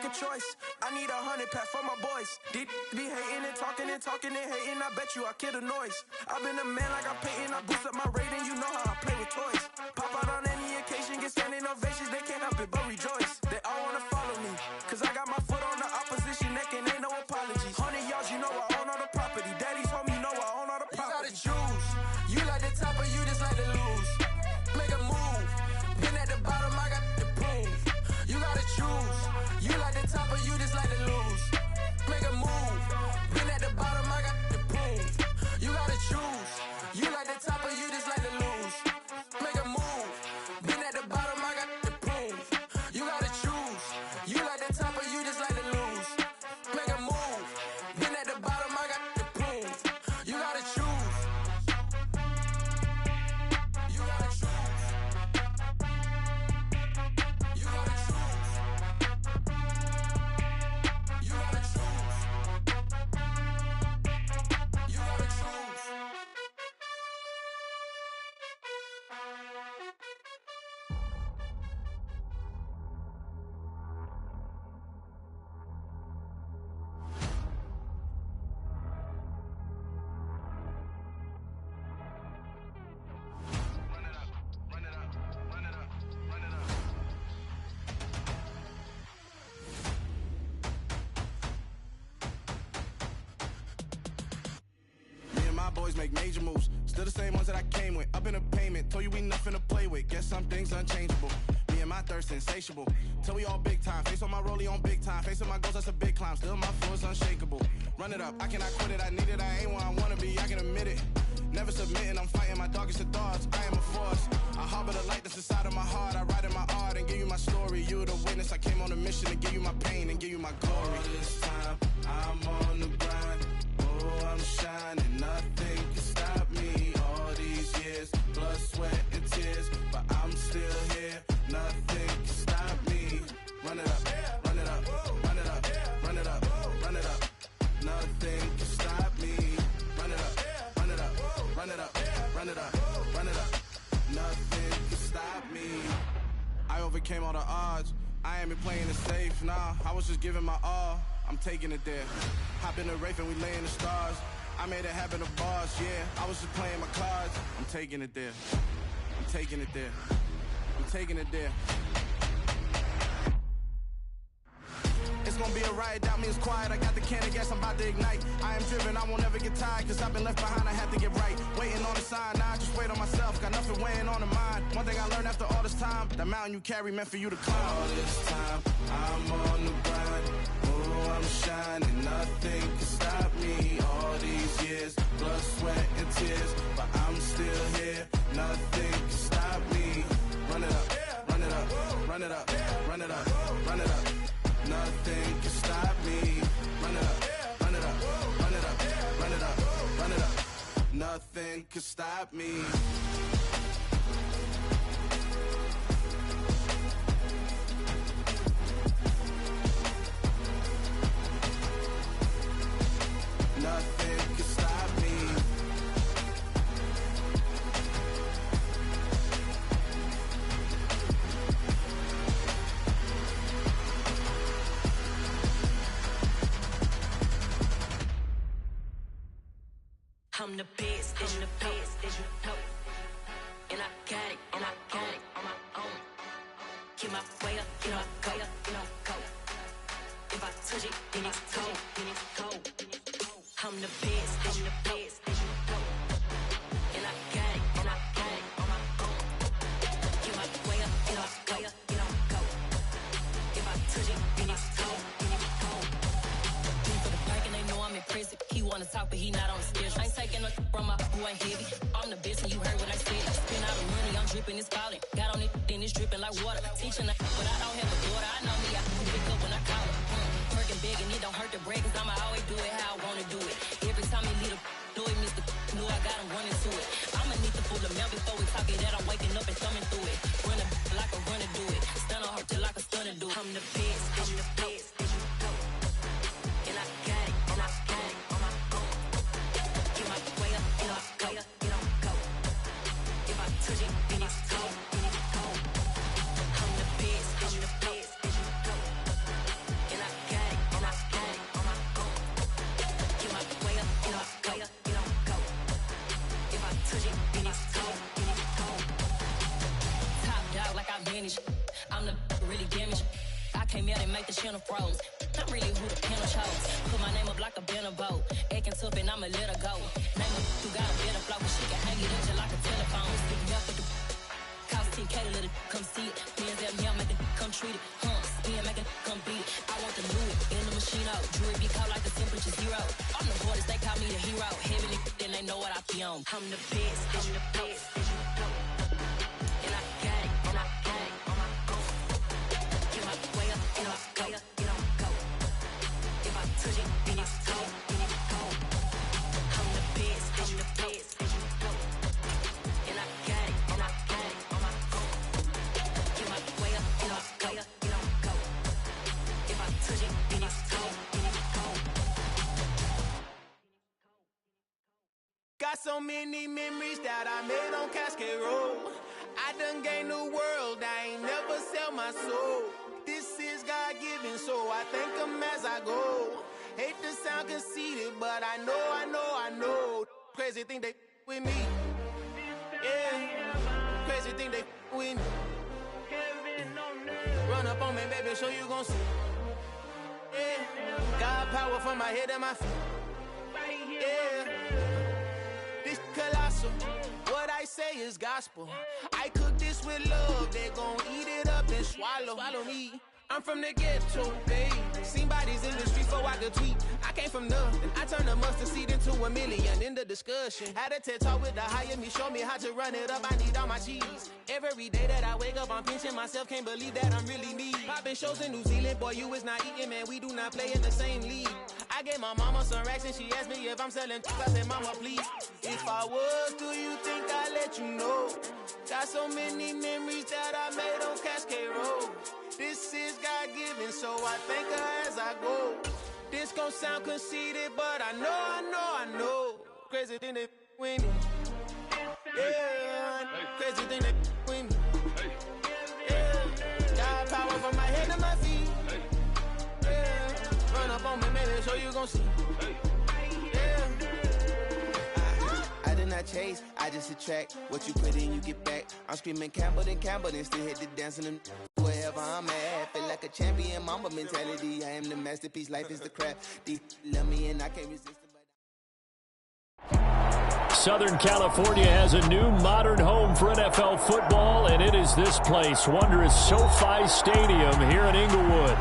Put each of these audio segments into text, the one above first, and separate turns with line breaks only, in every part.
a choice. I need 100 pack for my boys. Be hating and talking and hating. I bet you I kill the noise. I've been a man like I'm Peyton. I boost up my rating. You know how I play with toys. Pop out on any occasion, get standing ovations. They can't help it but rejoice. They all wanna follow me, cause I got my foot on the opposition neck and ain't no apologies. 100 yards, you know I own all the property. Daddy's home, you know I own all the property. You gotta choose. You like the top or you just like to lose. Make a move. Been at the bottom, I got to prove. You gotta choose. You like the top or you just like to lose. Make a move. Been at the bottom, I got to prove. You gotta choose. You like the top or you just like to lose. Make a move. Been at the bottom, I got to prove. You gotta choose. You like the top or you just like to lose. Make a move. Been at the bottom, I got to prove. You gotta choose. You gotta choose. You gotta choose. You gotta choose. You gotta choose. Run it up, run it up, run it up, run it up. Me and my boys make major moves. Still the same ones that I came with. Up in a payment, told you we nothing to play with. Guess some things unchangeable. Me and my thirst insatiable. Till we all big time. Face on my rollie on big time. Facing my goals, that's a big climb. Still my flow is unshakable. Run it up, I cannot quit it. I need it, I ain't where I wanna be, I can admit it. Never submitting, I'm fighting my darkest of thoughts. I am a force. I harbor the light that's inside of my heart. I write in my art and give you my story. You the witness, I came on a mission to give you my pain and give you my glory. All this time, I'm on the grind. Oh, I'm shining, nothing can stop me. All these years, blood, sweat, and tears, but I'm still here. Nothing can stop me. Run it up, run it up, run it up, run it up, run it up. Nothing can stop me. Run it up, run it up, run it up, run it up, run it up. Nothing can stop me. I overcame all the odds. I ain't been playing it safe, nah. I was just giving my all. I'm taking it there. Hop in the Wraith and we lay in the stars. I made it happen to bars, yeah. I was just playing my cards. I'm taking it there. I'm taking it there. I'm taking it there. It's gonna be a riot, doubt me it's quiet. I got the can of gas, I'm about to ignite. I am driven, I won't ever get tired, cause I've been left behind, I have to get right. Waiting on the sign, now I just wait on myself. Got nothing weighing on the mind. One thing I learned after all this time, that mountain you carry meant for you to climb. All this time, I'm on the grind. Oh, I'm shining, nothing can stop me. All these years, blood, sweat, and tears, but I'm still here. Nothing can stop me. Run it up, run it up, run it up, run it up, run it up. Nothing can stop me. Run it up, run it up, run it up, run it up, run it up. Nothing can stop me. Nothing can stop me.
I'm the best, I'm the best, as you know. And I got it, and I got it on my own. Get my way up, get my go, go. If I touch it, then it's cold, then it's cold. I'm the best, I'm the best, as you know. And I got it, and I got it on my own. Get my way up, get my go. If I touch it, then it's cold, then it's cold. For the bike and they know I'm impressive. He wanna talk, but he not on the schedule. I ain't taking no from my who ain't heavy. I'm the best and you heard what I said. Spend all the money, I'm dripping, it's falling. Got on it, then it's dripping like water. Teaching but I don't have a daughter. I know me, I can pick up when I call her. Working big and it don't hurt to break, cause I'ma always do it how I wanna do it. Every time he lead a do it, Mr. Knew I got him running to it. I'ma need to pull the mail before we talk it that I'm waking up and thumbing through it. Run a like a runner do it. Stun on her till like a stunner do it. I'm the best, I'm the best, as you know. And I got it, and I got it on my own. Get my way up, get my go. If I touch it, then it's cold, then it's cold. I'm the best, as you know. And I came here to make the channel froze. I'm really who the panel chose. Put my name up like a banner boat. Acting tough and I'ma let her go. Name her who got a better flow, but she can hang it up just like a telephone. Stick me up with the cost 10K to let it come see it. Bands out here, make it come treat it. Spin, make it come beat it. I want the new in the machine out. Jewelry be caught like the temperature zero. I'm the hardest, they call me the hero. Heavenly, then they know what I be on. I'm the best, I'm the best. And I got it, and I got it on my own. Get my way up, and I go, and I go. If I touch it, then it's cold, then it's cold. I'm the best, I'm the best. And I got it, and I got it on my own. Get my way up, and I go, and I go. If I touch it, then it's cold, then it's cold.
Got so many memories that I made on Cascade Road. I done gained the world, I ain't never sell my soul. This is God-given, so I thank him as I go. Hate to sound conceited, but I know. Crazy thing they with me. Yeah, crazy thing they with me. Run up on me, baby, show you gon' see. Yeah, God power from my head and my feet. Yeah. This colossal, what I say is gospel. I cook this with love, they gon' eat it up and swallow me. I'm from the ghetto, babe. Seen bodies in the street before I could tweet. I came from nothing, I turned a mustard seed into $1 million. In the discussion, had a TED talk with the higher me, show me how to run it up. I need all my cheese. Every day that I wake up, I'm pinching myself, can't believe that I'm really me. Popping shows in New Zealand, boy, you is not eating, man. We do not play in the same league. I gave my mama some racks and she asked me if I'm selling. I said, mama, please. If I was, do you think I'd let you know? Got so many memories that I made on Cascade Road. This is God-given, so I thank her as I go. This gon' sound conceited, but I know. Crazy thing they with me. Yeah, crazy thing they with me. Yeah, God power from my head to my feet. Yeah, run up on me, maybe so you gon' see. Yeah. I did not chase, I just attract. What you put in, you get back. I'm screaming Campbell, then still hit the dancing and wherever I'm at. Feel like a champion, mamba mentality. I am the masterpiece, life is the craft. Deep love me and I can't resist it.
Southern California has a new modern home for NFL football, and it is this place, wondrous SoFi Stadium here in Inglewood.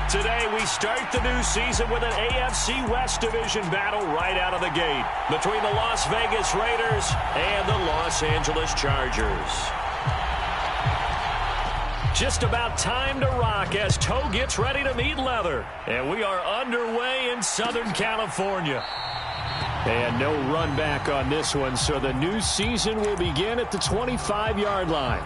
Today, we start the new season with an AFC West Division battle right out of the gate between the Las Vegas Raiders and the Los Angeles Chargers. Just about time to rock as Toe gets ready to meet leather. And we are underway in Southern California. And no run back on this one, so the new season will begin at the 25-yard line.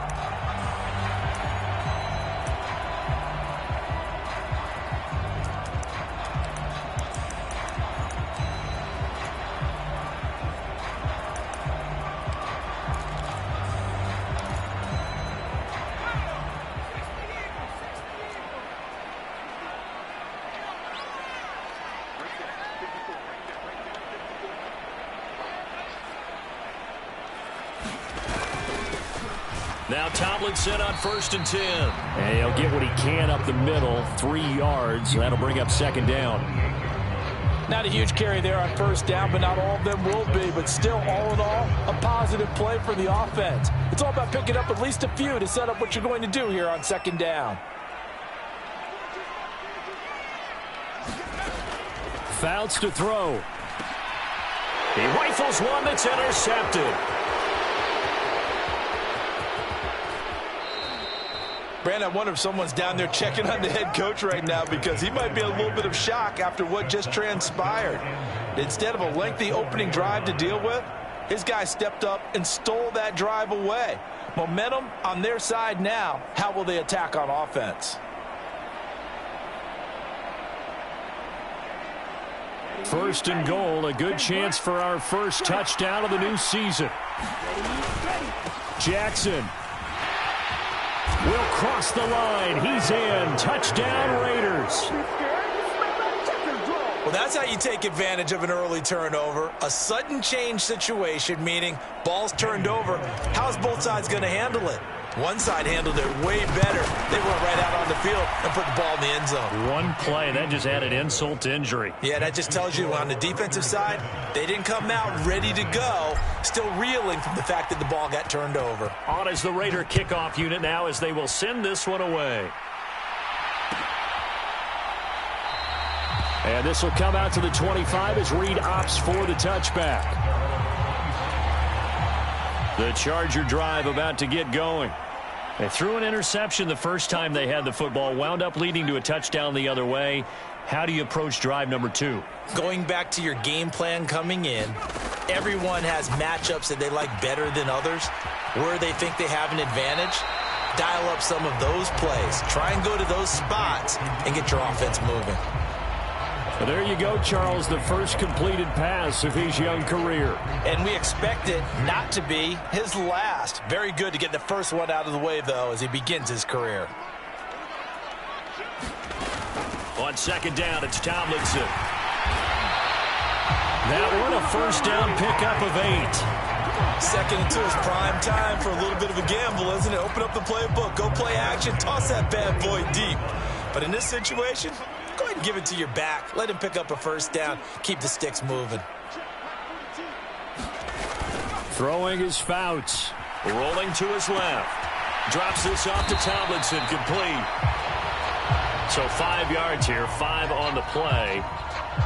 Now Tomlinson on 1st and 10. And he'll get what he can up the middle, 3 yards. That'll bring up 2nd down.
Not a huge carry there on 1st down, but not all of them will be. But still, all in all, a positive play for the offense. It's all about picking up at least a few to set up what you're going to do here on 2nd down.
Fouts to throw. He rifles one that's intercepted.
Brandon, I wonder if someone's down there checking on the head coach right now because he might be in a little bit of shock after what just transpired. Instead of a lengthy opening drive to deal with, his guy stepped up and stole that drive away. Momentum on their side now. How will they attack on offense?
First and goal, a good chance for our first touchdown of the new season. Jackson will cross the line. He's in. Touchdown, Raiders.
Well, that's how you take advantage of an early turnover. A sudden change situation, meaning ball's turned over. How's both sides going to handle it? One side handled it way better. They went right out on the field and put the ball in the end zone.
One play, that just added insult to injury.
Yeah, that just tells you on the defensive side, they didn't come out ready to go, still reeling from the fact that the ball got turned over.
On is the Raider kickoff unit now as they will send this one away. And this will come out to the 25 as Reed opts for the touchback. The Charger drive about to get going. They threw an interception the first time they had the football, wound up leading to a touchdown the other way. How do you approach drive number 2?
Going back to your game plan coming in, everyone has matchups that they like better than others, where they think they have an advantage. Dial up some of those plays. Try and go to those spots and get your offense moving.
Well, there you go, Charles, the first completed pass of his young career.
And we expect it not to be his last. Very good to get the first one out of the way, though, as he begins his career.
On second down, it's Tomlinson. That one, a first down pickup of 8.
Second and 2 is prime time for a little bit of a gamble, isn't it? Open up the playbook, go play action, toss that bad boy deep. But in this situation, go ahead and give it to your back. Let him pick up a first down. Keep the sticks moving.
Throwing his Fouts. Rolling to his left. Drops this off to Tomlinson. Complete. So 5 yards here. 5 on the play.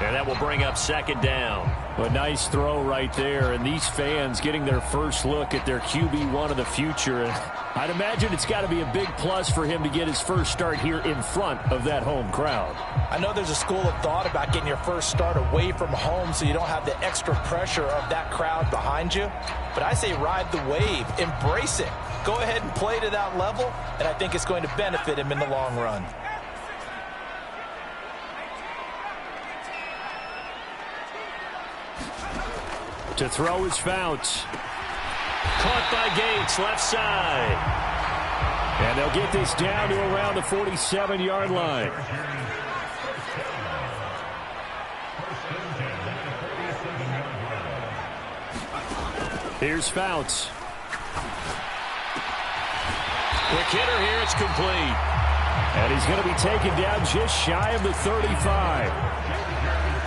And that will bring up second down. A nice throw right there. And these fans getting their first look at their QB1 of the future. And I'd imagine it's got to be a big plus for him to get his first start here in front of that home crowd.
I know there's a school of thought about getting your first start away from home so you don't have the extra pressure of that crowd behind you. But I say ride the wave. Embrace it. Go ahead and play to that level, and I think it's going to benefit him in the long run.
To throw his Fouts. Caught by Gates, left side. And they'll get this down to around the 47-yard line. Here's Fouts. Quick hitter here, it's complete. And he's going to be taken down just shy of the 35.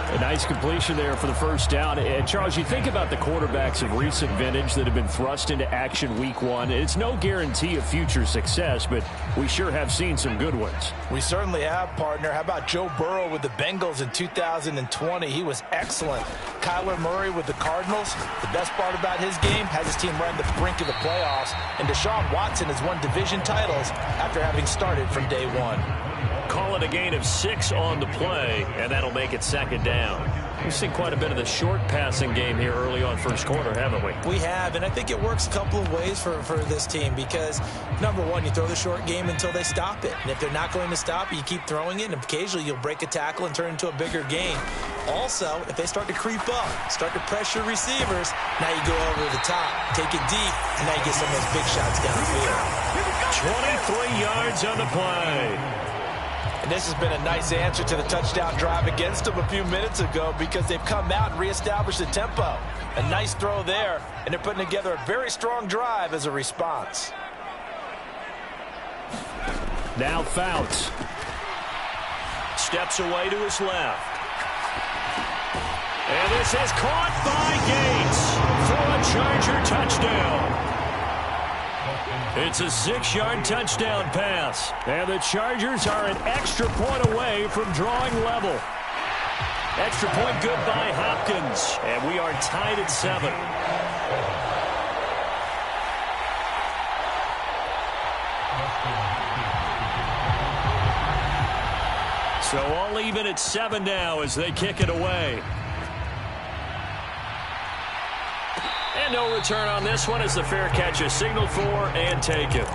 A nice completion there for the first down. And, Charles, you think about the quarterbacks of recent vintage that have been thrust into action week 1. It's no guarantee of future success, but we sure have seen some good ones.
We certainly have, partner. How about Joe Burrow with the Bengals in 2020? He was excellent. Kyler Murray with the Cardinals. The best part about his game, has his team right on the brink of the playoffs. And Deshaun Watson has won division titles after having started from day 1.
Call it a gain of 6 on the play, and that'll make it second down. We've seen quite a bit of the short passing game here early on first quarter, haven't we?
We have, and I think it works a couple of ways for this team because, number one, you throw the short game until they stop it. And if they're not going to stop it, you keep throwing it, and occasionally you'll break a tackle and turn it into a bigger gain. Also, if they start to creep up, start to pressure receivers, now you go over the top, take it deep, and now you get some of those big shots down the field.
23 yards on the play.
And this has been a nice answer to the touchdown drive against them a few minutes ago because they've come out and reestablished the tempo. A nice throw there, and they're putting together a very strong drive as a response.
Now Fouts. Steps away to his left. And this is caught by Gates for a Charger touchdown. It's a 6-yard touchdown pass. And the Chargers are an extra point away from drawing level. Extra point good by Hopkins. And we are tied at 7. So all even at 7 now as they kick it away. And no return on this one as the fair catch is signaled for and taken.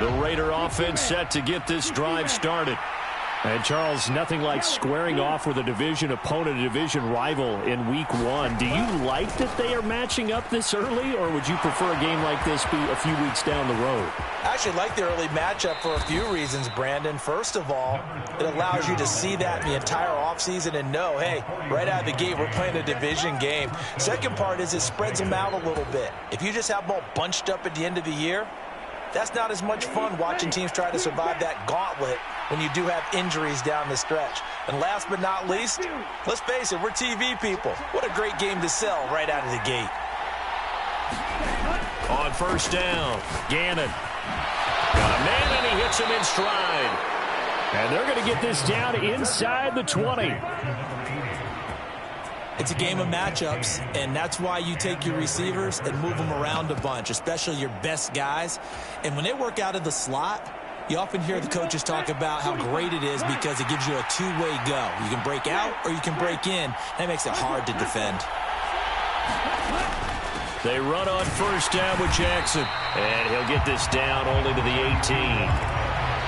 The Raider offense set to get this drive started. And, Charles, nothing like squaring off with a division opponent, a division rival in Week 1. Do you like that they are matching up this early, or would you prefer a game like this be a few weeks down the road?
I actually like the early matchup for a few reasons, Brandon. First of all, it allows you to see that in the entire offseason and know, hey, right out of the gate, we're playing a division game. Second part is it spreads them out a little bit. If you just have them all bunched up at the end of the year, that's not as much fun watching teams try to survive that gauntlet when you do have injuries down the stretch. And last but not least, let's face it, we're TV people. What a great game to sell right out of the gate.
On first down, Gannon. Got a man, and he hits him in stride. And they're going to get this down inside the 20.
It's a game of matchups, and that's why you take your receivers and move them around a bunch, especially your best guys. And when they work out of the slot, you often hear the coaches talk about how great it is because it gives you a two-way go. You can break out or you can break in. That makes it hard to defend.
They run on first down with Jackson. And he'll get this down only to the 18.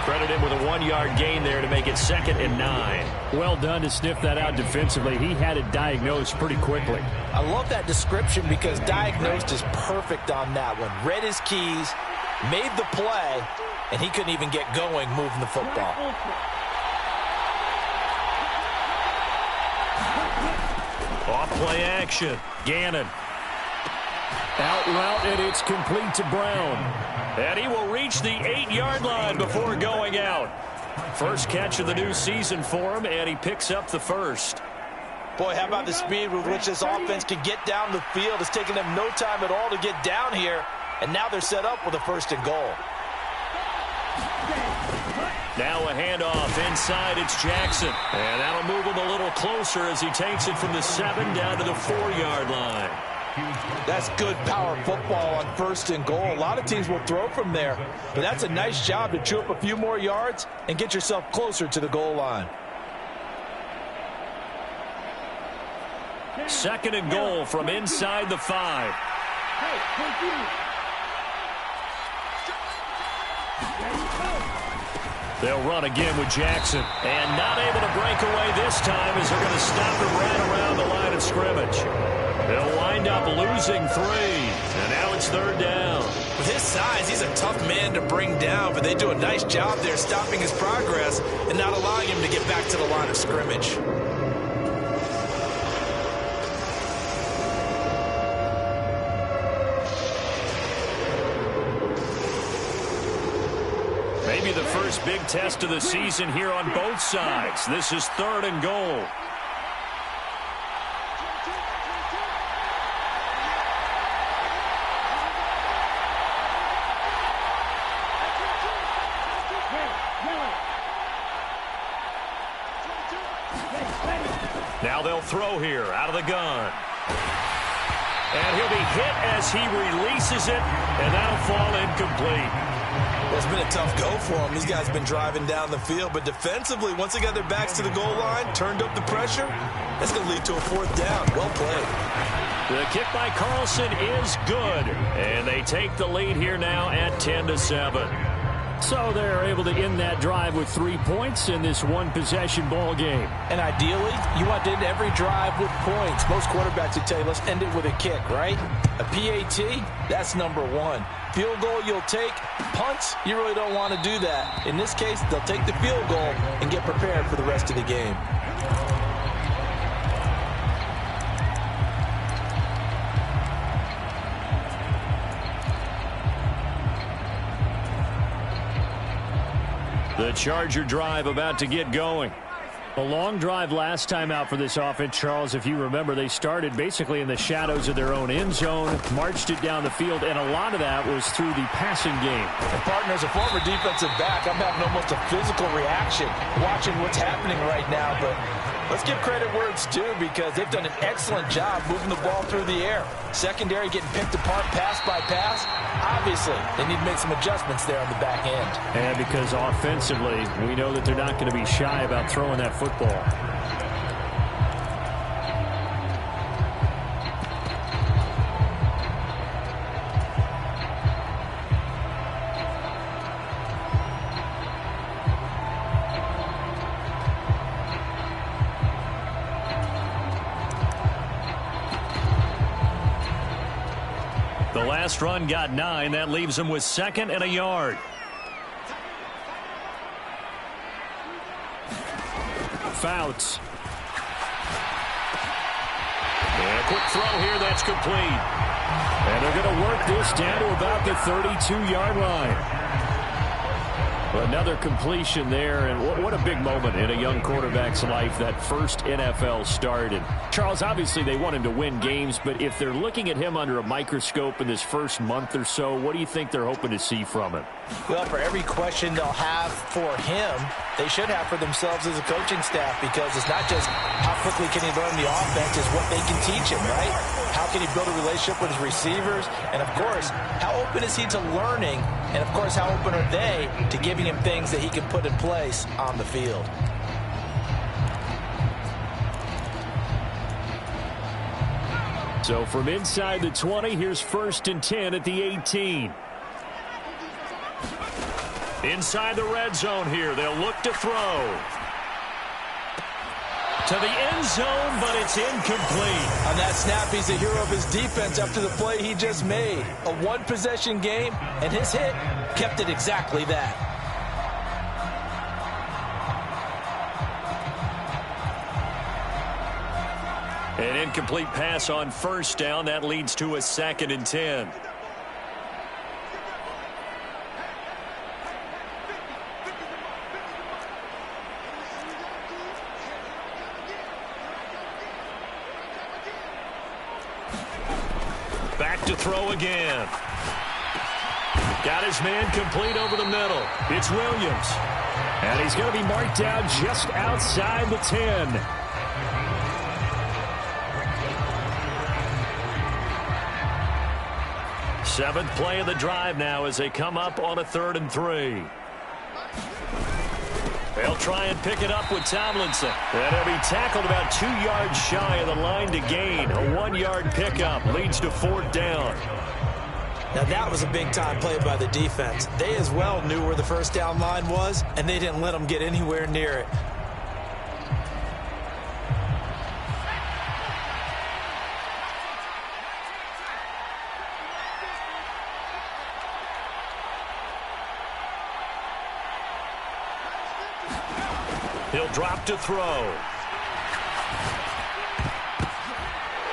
Credit him with a 1-yard gain there to make it 2nd and 9. Well done to sniff that out defensively. He had it diagnosed pretty quickly.
I love that description because diagnosed is perfect on that one. Read his keys, made the play, and he couldn't even get going moving the football.
Off play action. Gannon. Out route, and it's complete to Brown. And he will reach the 8-yard line before going out. First catch of the new season for him, and he picks up the first.
Boy, how about the speed with which this offense can get down the field? It's taken them no time at all to get down here, and now they're set up with a 1st and goal.
Now a handoff inside, it's Jackson. And that'll move him a little closer as he takes it from the 7 down to the 4-yard line.
That's good power football on 1st and goal. A lot of teams will throw from there, but that's a nice job to chew up a few more yards and get yourself closer to the goal line.
2nd and goal from inside the 5. They'll run again with Jackson. And not able to break away this time as they're going to stop him right around the line of scrimmage. They'll wind up losing 3. And now it's 3rd down.
With his size, he's a tough man to bring down, but they do a nice job there stopping his progress and not allowing him to get back to the line of scrimmage.
Maybe the first big test of the season here on both sides. This is 3rd and goal. Now they'll throw here out of the gun. And he'll be hit as he releases it, and that'll fall incomplete.
Well, it's been a tough go for them. These guys have been driving down the field, but defensively, once they got their backs to the goal line, turned up the pressure, that's going to lead to a 4th down. Well played.
The kick by Carlson is good, and they take the lead here now at 10-7. So they're able to end that drive with 3 points in this one-possession ball game.
And ideally, you want to end every drive with points. Most quarterbacks would tell you, let's end it with a kick, right? A PAT, that's number 1. Field goal you'll take. Punts, you really don't want to do that. In this case, they'll take the field goal and get prepared for the rest of the game.
The Charger drive about to get going. A long drive last time out for this offense, Charles. If you remember, they started basically in the shadows of their own end zone, marched it down the field, and a lot of that was through the passing game.
And partner, as a former defensive back, I'm having almost a physical reaction watching what's happening right now. But let's give credit where it's due because they've done an excellent job moving the ball through the air. Secondary getting picked apart pass by pass. Obviously, they need to make some adjustments there on the back end.
And because offensively, we know that they're not going to be shy about throwing that football. last run got 9. That leaves him with 2nd and a yard. Fouts. And a quick throw here. That's complete. And they're going to work this down to about the 32-yard line. Another completion there, and what a big moment in a young quarterback's life, that first NFL start. And Charles, obviously they want him to win games, but if they're looking at him under a microscope in this first month or so, what do you think they're hoping to see from him?
Well, for every question they'll have for him, they should have for themselves as a coaching staff, because it's not just how quickly can he learn the offense, it's what they can teach him, right? How can he build a relationship with his receivers? And, of course, how open is he to learning? And, of course, how open are they to giving him things that he can put in place on the field?
So from inside the 20, here's 1st and 10 at the 18. Inside the red zone here, they'll look to throw. To the end zone, but it's incomplete.
On that snap, he's a hero of his defense after the play he just made. A one-possession game, and his hit kept it exactly that.
An incomplete pass on 1st down. That leads to a 2nd and 10. Back to throw again. Got his man complete over the middle. It's Williams. And he's going to be marked down just outside the 10. Seventh play of the drive now as they come up on a 3rd and 3. They'll try and pick it up with Tomlinson. And he'll be tackled about 2 yards shy of the line to gain. A 1-yard pickup leads to 4th down.
Now that was a big-time play by the defense. They as well knew where the 1st down line was, and they didn't let them get anywhere near it.
He'll drop to throw.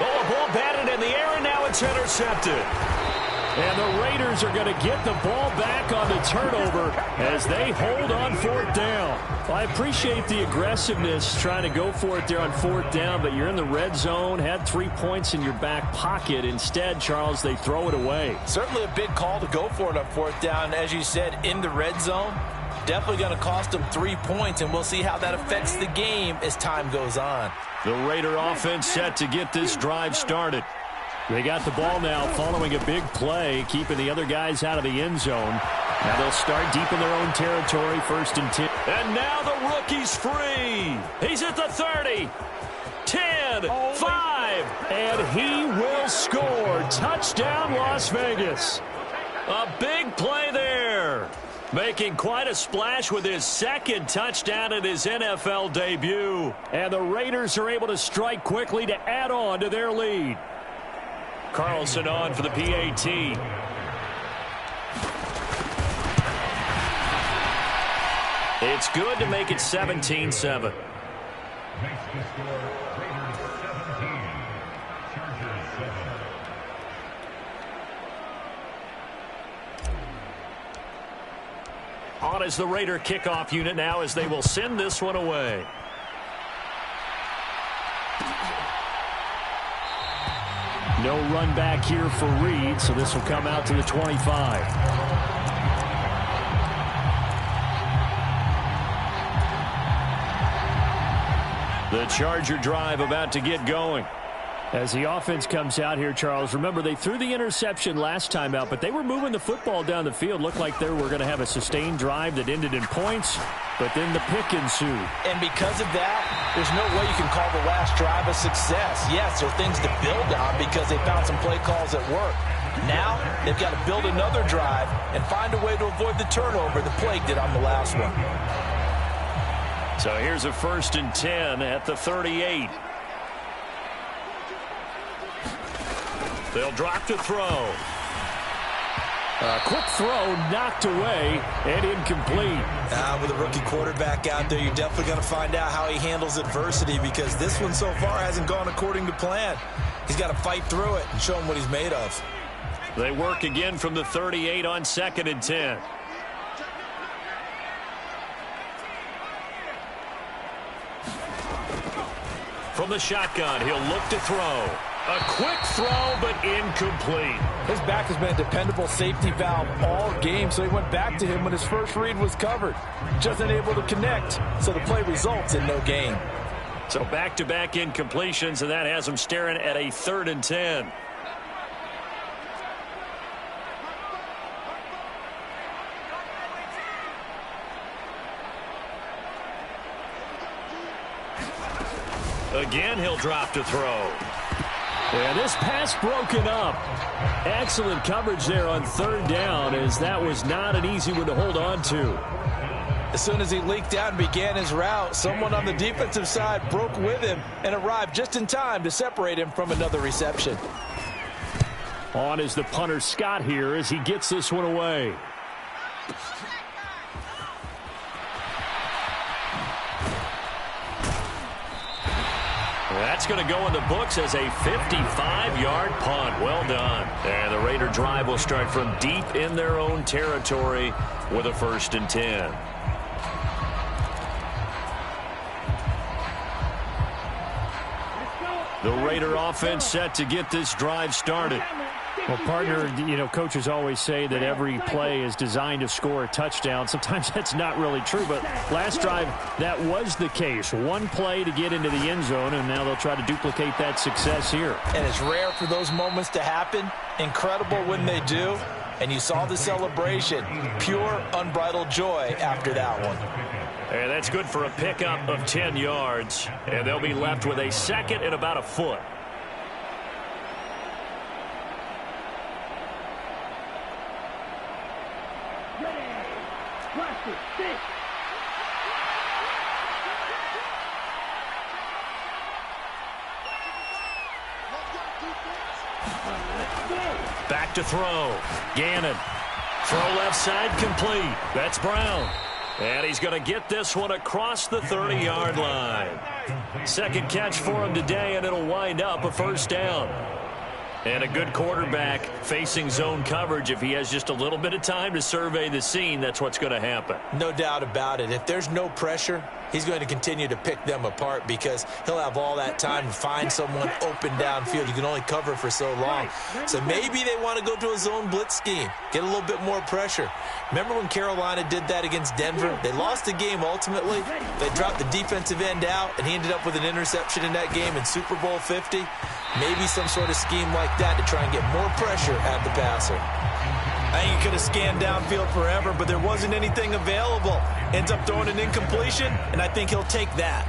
Oh, a ball batted in the air, and now it's intercepted. And the Raiders are going to get the ball back on the turnover as they hold on 4th down. Well, I appreciate the aggressiveness trying to go for it there on 4th down, but you're in the red zone, had 3 points in your back pocket. Instead, Charles, they throw it away.
Certainly a big call to go for it on 4th down. As you said, in the red zone. Definitely going to cost them 3 points, and we'll see how that affects the game as time goes on.
The Raider offense set to get this drive started. They got the ball now following a big play, keeping the other guys out of the end zone. Now they'll start deep in their own territory, 1st and 10. And now the rookie's free. He's at the 30, 10, 5, and he will score. Touchdown, Las Vegas. A big play there. Making quite a splash with his 2nd touchdown in his NFL debut. And the Raiders are able to strike quickly to add on to their lead. Carlson on for the PAT. It's good to make it 17-7. On is the Raider kickoff unit now as they will send this one away. No run back here for Reed, so this will come out to the 25. The Charger drive about to get going. As the offense comes out here, Charles, remember they threw the interception last time out, but they were moving the football down the field. Looked like they were going to have a sustained drive that ended in points, but then the pick ensued.
And because of that, there's no way you can call the last drive a success. Yes, there are things to build on because they found some play calls that work. Now they've got to build another drive and find a way to avoid the turnover the Plague did on the last one.
So here's a 1st and 10 at the 38. They'll drop to throw. Quick throw knocked away and incomplete.
With a rookie quarterback out there, you're definitely going to find out how he handles adversity, because this one so far hasn't gone according to plan. He's got to fight through it and show him what he's made of.
They work again from the 38 on 2nd and 10. From the shotgun, he'll look to throw. A quick throw, but incomplete.
His back has been a dependable safety valve all game, so he went back to him when his first read was covered. Just unable to connect, so the play results in no gain.
So back-to-back incompletions, and that has him staring at a 3rd and 10. Again, he'll drop to throw. And this pass broken up. Excellent coverage there on 3rd down, as that was not an easy one to hold on to.
As soon as he leaked out and began his route, someone on the defensive side broke with him and arrived just in time to separate him from another reception.
On is the punter Scott here as he gets this one away. That's going to go in the books as a 55-yard punt. Well done. And the Raider drive will start from deep in their own territory with a 1st and 10. The Raider offense set to get this drive started. Well, partner, coaches always say that every play is designed to score a touchdown. Sometimes that's not really true, but last drive, that was the case. One play to get into the end zone, and now they'll try to duplicate that success here.
And it's rare for those moments to happen. Incredible when they do. And you saw the celebration. Pure, unbridled joy after that one.
And that's good for a pickup of 10 yards. And they'll be left with a 2nd and about a foot. Back to throw. Gannon. Throw left side complete. That's Brown. And he's going to get this one across the 30-yard line. 2nd catch for him today, and it'll wind up a 1st down. And a good quarterback facing zone coverage. If he has just a little bit of time to survey the scene, that's what's going to happen.
No doubt about it. If there's no pressure, he's going to continue to pick them apart, because he'll have all that time to find someone open downfield. You can only cover for so long. So maybe they want to go to a zone blitz scheme, get a little bit more pressure. Remember when Carolina did that against Denver? They lost the game ultimately. They dropped the defensive end out, and he ended up with an interception in that game in Super Bowl 50. Maybe some sort of scheme like that to try and get more pressure at the passer.
I think he could have scanned downfield forever, but there wasn't anything available. Ends up throwing an incompletion, and I think he'll take that.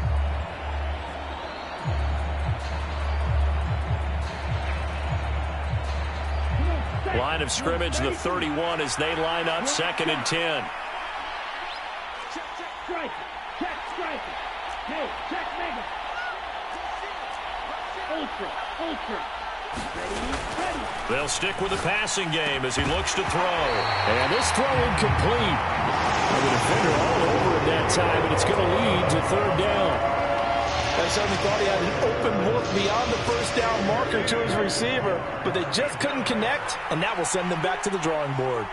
Line of scrimmage, the 31, as they line up 2nd and 10.
Check, striker. Check, striker. Hey, check, mega. Ultra. Ready.
They'll stick with the passing game as he looks to throw. And this throw incomplete. And the defender all over it that time, and it's going to lead to 3rd down.
They certainly thought he had an open look beyond the 1st down marker to his receiver, but they just couldn't connect, and that will send them back to the drawing board.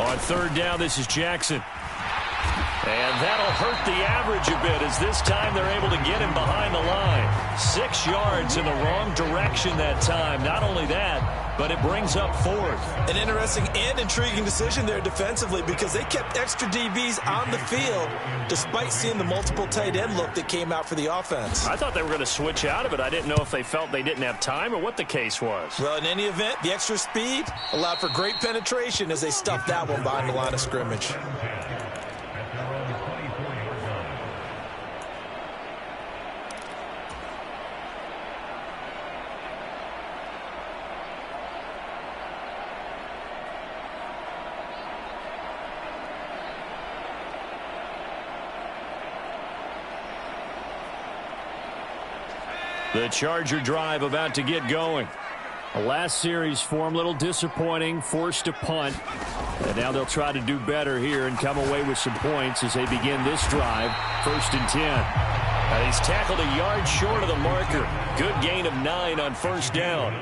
On 3rd down, this is Jackson. And that'll hurt the average a bit, as this time they're able to get him behind the line. 6 yards in the wrong direction that time. Not only that, but it brings up 4th.
An interesting and intriguing decision there defensively, because they kept extra DBs on the field despite seeing the multiple tight end look that came out for the offense.
I thought they were going to switch out of it. I didn't know if they felt they didn't have time or what the case was.
Well, in any event, the extra speed allowed for great penetration as they stuffed that one behind the line of scrimmage.
The Charger drive about to get going. The last series for him, a little disappointing, forced to punt. And now they'll try to do better here and come away with some points as they begin this drive. 1st and 10. And he's tackled a yard short of the marker. Good gain of 9 on 1st down.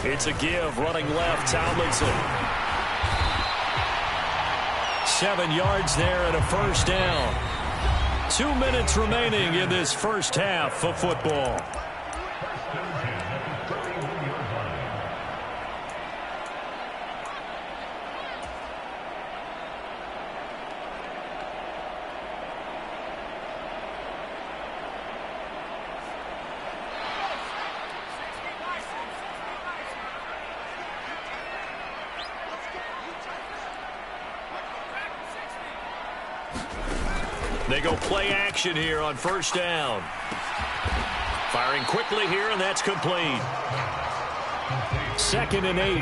It's a give, running left, Tomlinson. 7 yards there and a 1st down. 2 minutes remaining in this first half of football. They go play action here on 1st down. Firing quickly here, and that's complete. 2nd and 8.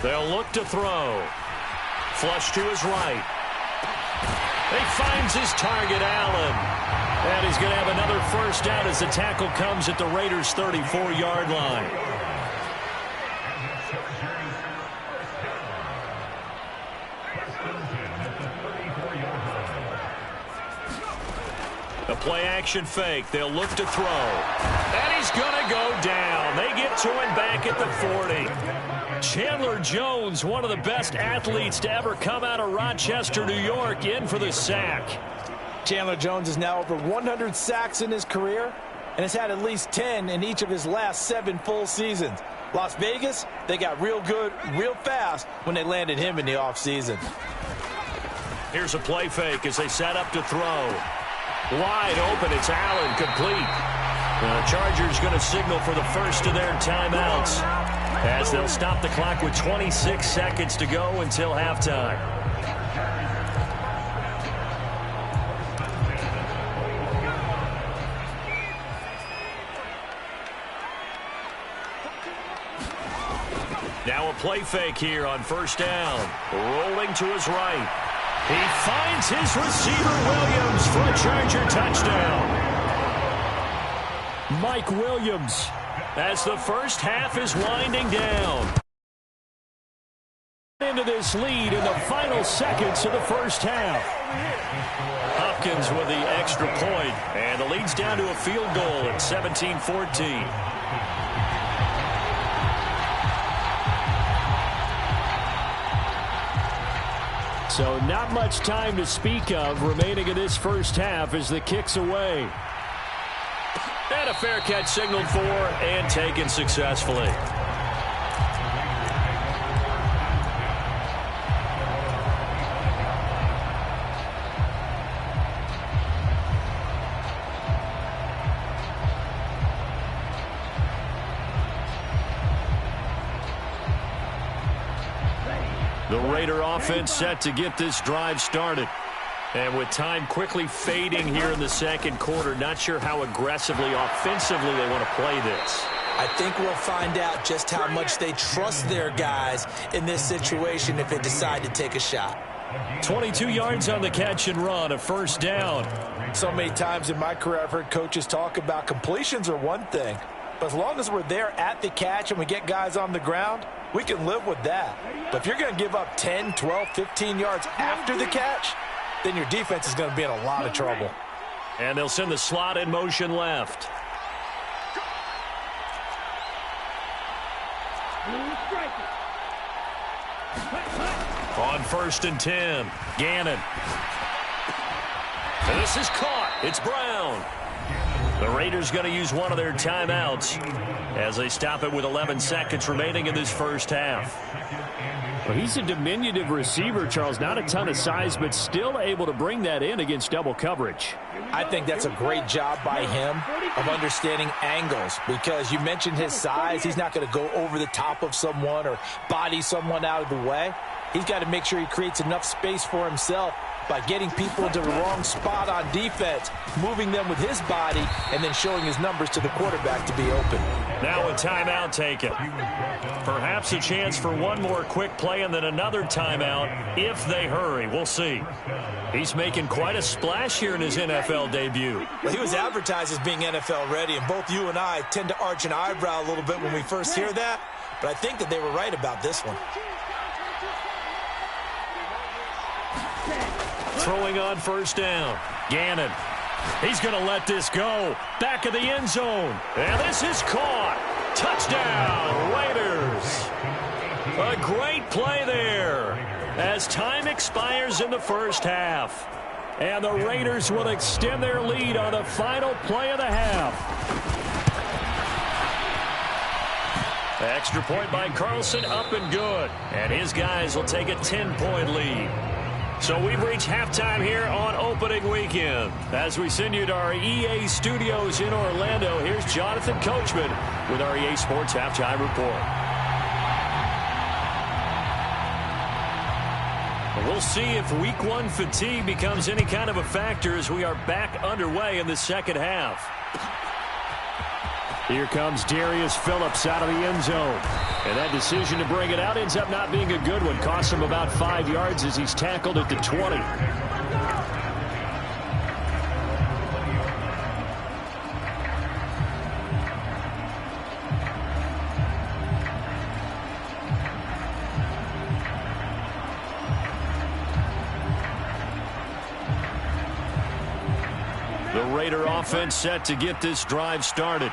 They'll look to throw. Flush to his right. He finds his target, Allen. And he's going to have another 1st down as the tackle comes at the Raiders' 34-yard line. The play-action fake. They'll look to throw. And he's going to go down. They get to him back at the 40. Chandler Jones, one of the best athletes to ever come out of Rochester, New York, in for the sack.
Chandler Jones is now over 100 sacks in his career and has had at least 10 in each of his last 7 full seasons. Las Vegas, they got real good, real fast when they landed him in the offseason.
Here's a play fake as they set up to throw. Wide open, it's Allen, complete. The Chargers going to signal for the first of their timeouts as they'll stop the clock with 26 seconds to go until halftime. Now a play fake here on 1st down. Rolling to his right. He finds his receiver, Williams, for a Charger touchdown. Mike Williams, as the first half is winding down. Into this lead in the final seconds of the first half. Hopkins with the extra point, and the lead's down to a field goal at 17-14. So not much time to speak of remaining in this first half as the kick's away. And a fair catch signaled for and taken successfully. The Raider offense set to get this drive started. And with time quickly fading here in the second quarter, not sure how aggressively, offensively they want to play this.
I think we'll find out just how much they trust their guys in this situation if they decide to take a shot.
22 yards on the catch and run, a 1st down.
So many times in my career I've heard coaches talk about completions are one thing, but as long as we're there at the catch and we get guys on the ground, we can live with that. But if you're going to give up 10, 12, 15 yards after the catch, then your defense is going to be in a lot of trouble.
And they'll send the slot in motion left. On 1st and 10, Gannon. And this is caught. It's Brown. The Raiders going to use one of their timeouts as they stop it with 11 seconds remaining in this first half. Well, he's a diminutive receiver, Charles. Not a ton of size, but still able to bring that in against double coverage.
I think that's a great job by him of understanding angles, because you mentioned his size. He's not going to go over the top of someone or body someone out of the way. He's got to make sure he creates enough space for himself by getting people to the wrong spot on defense, moving them with his body, and then showing his numbers to the quarterback to be open.
Now a timeout taken. Perhaps a chance for one more quick play and then another timeout if they hurry. We'll see. He's making quite a splash here in his NFL debut.
Well, he was advertised as being NFL ready, and both you and I tend to arch an eyebrow a little bit when we first hear that, but I think that they were right about this one.
Throwing on first down. Gannon. He's going to let this go. Back of the end zone. And this is caught. Touchdown, Raiders. A great play there as time expires in the first half. And the Raiders will extend their lead on the final play of the half. Extra point by Carlson, up and good. And his guys will take a 10-point lead. So we've reached halftime here on opening weekend. As we send you to our EA studios in Orlando, here's Jonathan Coachman with our EA Sports Halftime Report. We'll see if Week 1 fatigue becomes any kind of a factor as we are back underway in the second half. Here comes Darius Phillips out of the end zone. And that decision to bring it out ends up not being a good one. Costs him about 5 yards as he's tackled at the 20. The Raider offense set to get this drive started.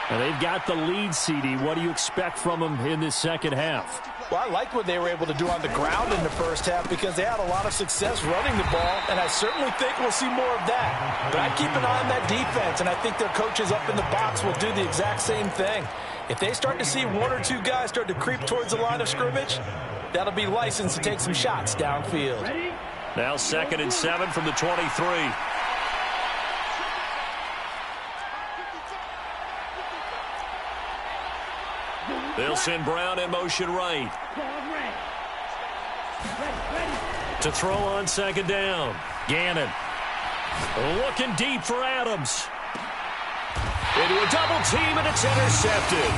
And they've got the lead, CD. What do you expect from them in this second half?
Well, I like what they were able to do on the ground in the first half because they had a lot of success running the ball, and I certainly think we'll see more of that. But I keep an eye on that defense, and I think their coaches up in the box will do the exact same thing. If they start to see one or two guys start to creep towards the line of scrimmage, that'll be licensed to take some shots downfield.
Now 2nd and 7 from the 23. They'll send Brown in motion right. To throw on 2nd down. Gannon. Looking deep for Adams. Into a double team, and it's intercepted.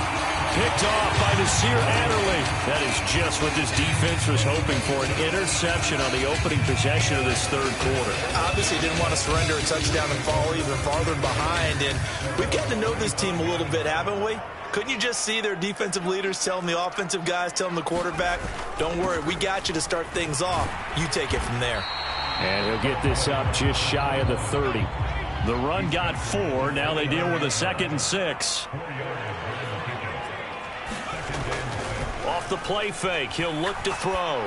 Picked off by Nasir Adderley. That is just what this defense was hoping for, an interception on the opening possession of this third quarter.
Obviously didn't want to surrender a touchdown and fall even farther behind, and we've gotten to know this team a little bit, haven't we? Couldn't you just see their defensive leaders telling the offensive guys, telling the quarterback, don't worry, we got you to start things off. You take it from there.
And he'll get this up just shy of the 30. The run got 4. Now they deal with a 2nd and 6. Off the play fake, he'll look to throw.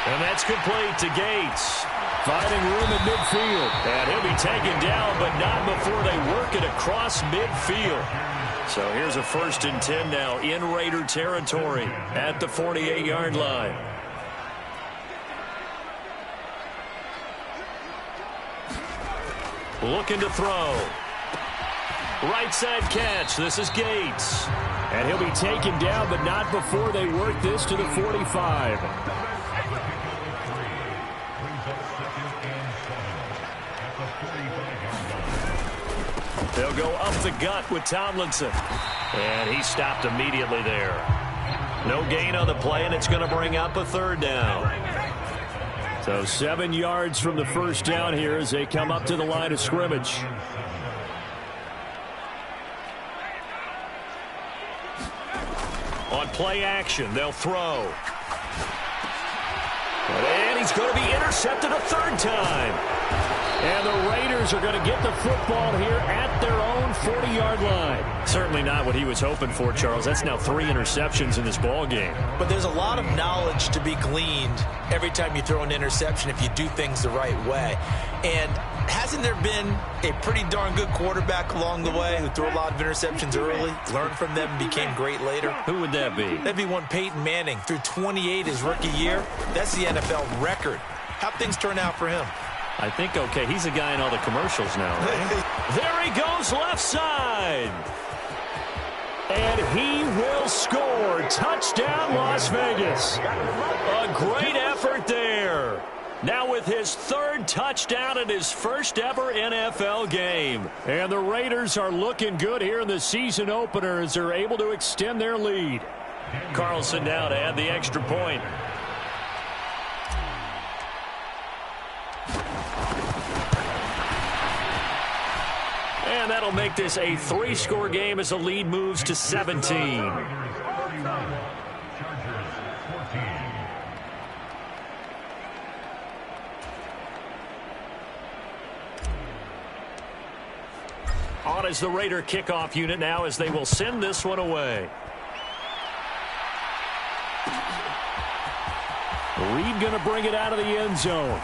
And that's complete to Gates. Finding room at midfield. And he'll be taken down, but not before they work it across midfield. So here's a 1st and 10 now in Raider territory at the 48-yard line. Looking to throw. Right side catch. This is Gates. And he'll be taken down, but not before they work this to the 45. They'll go up the gut with Tomlinson. And he stopped immediately there. No gain on the play, and it's going to bring up a 3rd down. So 7 yards from the first down here as they come up to the line of scrimmage. On play action, they'll throw. And he's going to be intercepted a 3rd time. And the Raiders are going to get the football here at their own 40-yard line. Certainly not what he was hoping for, Charles. That's now 3 interceptions in this ball game.
But there's a lot of knowledge to be gleaned every time you throw an interception if you do things the right way. And hasn't there been a pretty darn good quarterback along the way who threw a lot of interceptions early, learned from them, and became great later?
Who would that be?
That'd be one Peyton Manning. Threw 28 his rookie year. That's the NFL record. How'd things turn out for him?
I think, okay, he's a guy in all the commercials now, right? There he goes, left side. And he will score. Touchdown, Las Vegas. A great effort there. Now with his third touchdown in his first ever NFL game. And the Raiders are looking good here in the season opener as they're able to extend their lead. Carlson now to add the extra point. And that'll make this a 3-score game as the lead moves to 17. On is the Raider kickoff unit now as they will send this one away. Reed going to bring it out of the end zone.